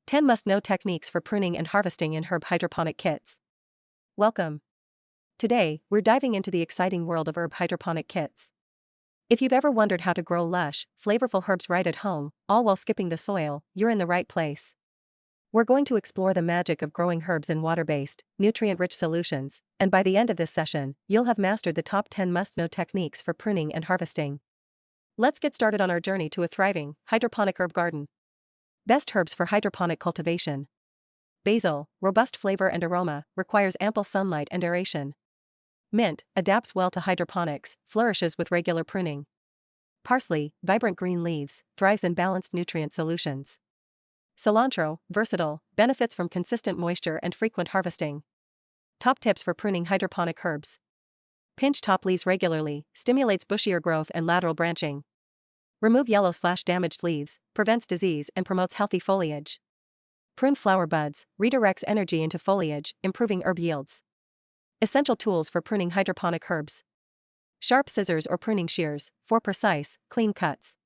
10 must-know techniques for pruning and harvesting in herb hydroponic kits. Welcome. Today, we're diving into the exciting world of herb hydroponic kits. If you've ever wondered how to grow lush, flavorful herbs right at home, all while skipping the soil, you're in the right place. We're going to explore the magic of growing herbs in water-based, nutrient-rich solutions, and by the end of this session, you'll have mastered the top 10 must-know techniques for pruning and harvesting. Let's get started on our journey to a thriving, hydroponic herb garden. Best herbs for hydroponic cultivation. Basil, robust flavor and aroma, requires ample sunlight and aeration. Mint, adapts well to hydroponics, flourishes with regular pruning. Parsley, vibrant green leaves, thrives in balanced nutrient solutions. Cilantro, versatile, benefits from consistent moisture and frequent harvesting. Top tips for pruning hydroponic herbs. Pinch top leaves regularly, stimulates bushier growth and lateral branching. Remove yellow/damaged leaves, prevents disease and promotes healthy foliage. Prune flower buds, redirects energy into foliage, improving herb yields. Essential tools for pruning hydroponic herbs. Sharp scissors or pruning shears, for precise, clean cuts.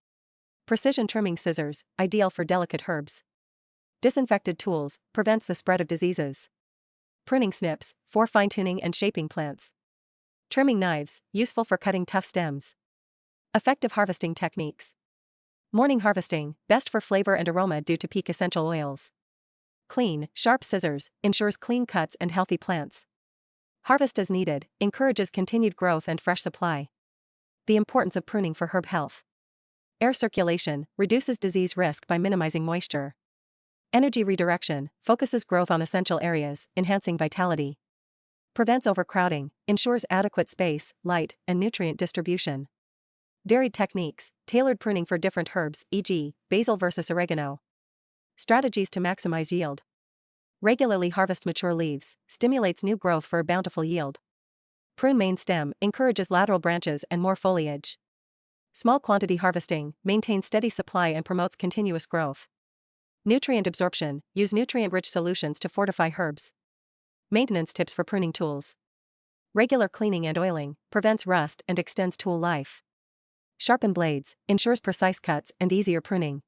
Precision trimming scissors, ideal for delicate herbs. Disinfected tools, prevents the spread of diseases. Pruning snips, for fine-tuning and shaping plants. Trimming knives, useful for cutting tough stems. Effective harvesting techniques. Morning harvesting, best for flavor and aroma due to peak essential oils. Clean, sharp scissors, ensures clean cuts and healthy plants. Harvest as needed, encourages continued growth and fresh supply. The importance of pruning for herb health. Air circulation, reduces disease risk by minimizing moisture. Energy redirection, focuses growth on essential areas, enhancing vitality. Prevents overcrowding, ensures adequate space, light, and nutrient distribution. Varied techniques, tailored pruning for different herbs, e.g., basil versus oregano. Strategies to maximize yield. Regularly harvest mature leaves, stimulates new growth for a bountiful yield. Prune main stem, encourages lateral branches and more foliage. Small quantity harvesting, maintains steady supply and promotes continuous growth. Nutrient absorption, use nutrient-rich solutions to fortify herbs. Maintenance tips for pruning tools. Regular cleaning and oiling, prevents rust and extends tool life. Sharpen blades, ensures precise cuts and easier pruning.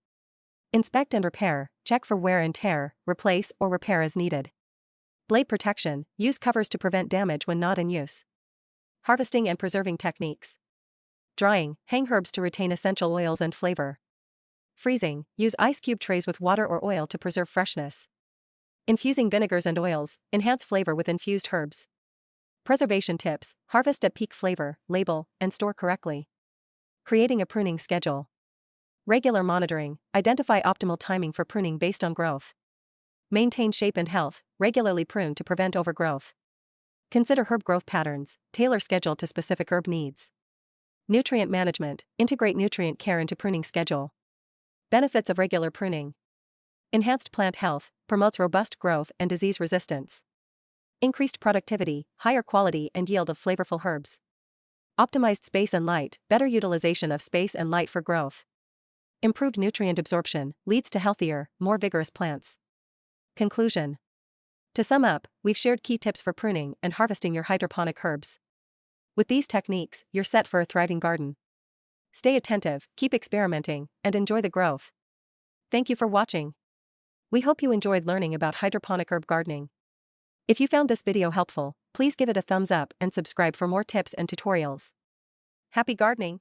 Inspect and repair, check for wear and tear, replace or repair as needed. Blade protection, use covers to prevent damage when not in use. Harvesting and preserving techniques. Drying, hang herbs to retain essential oils and flavor. Freezing, use ice cube trays with water or oil to preserve freshness. Infusing vinegars and oils, enhance flavor with infused herbs. Preservation tips, harvest at peak flavor, label, and store correctly. Creating a pruning schedule. Regular monitoring, identify optimal timing for pruning based on growth. Maintain shape and health, regularly prune to prevent overgrowth. Consider herb growth patterns, tailor schedule to specific herb needs. Nutrient management, integrate nutrient care into pruning schedule. Benefits of regular pruning. Enhanced plant health, promotes robust growth and disease resistance. Increased productivity, higher quality and yield of flavorful herbs. Optimized space and light, better utilization of space and light for growth. Improved nutrient absorption, leads to healthier, more vigorous plants. Conclusion. To sum up, we've shared key tips for pruning and harvesting your hydroponic herbs. With these techniques, you're set for a thriving garden. Stay attentive, keep experimenting, and enjoy the growth. Thank you for watching. We hope you enjoyed learning about hydroponic herb gardening. If you found this video helpful, please give it a thumbs up and subscribe for more tips and tutorials. Happy gardening!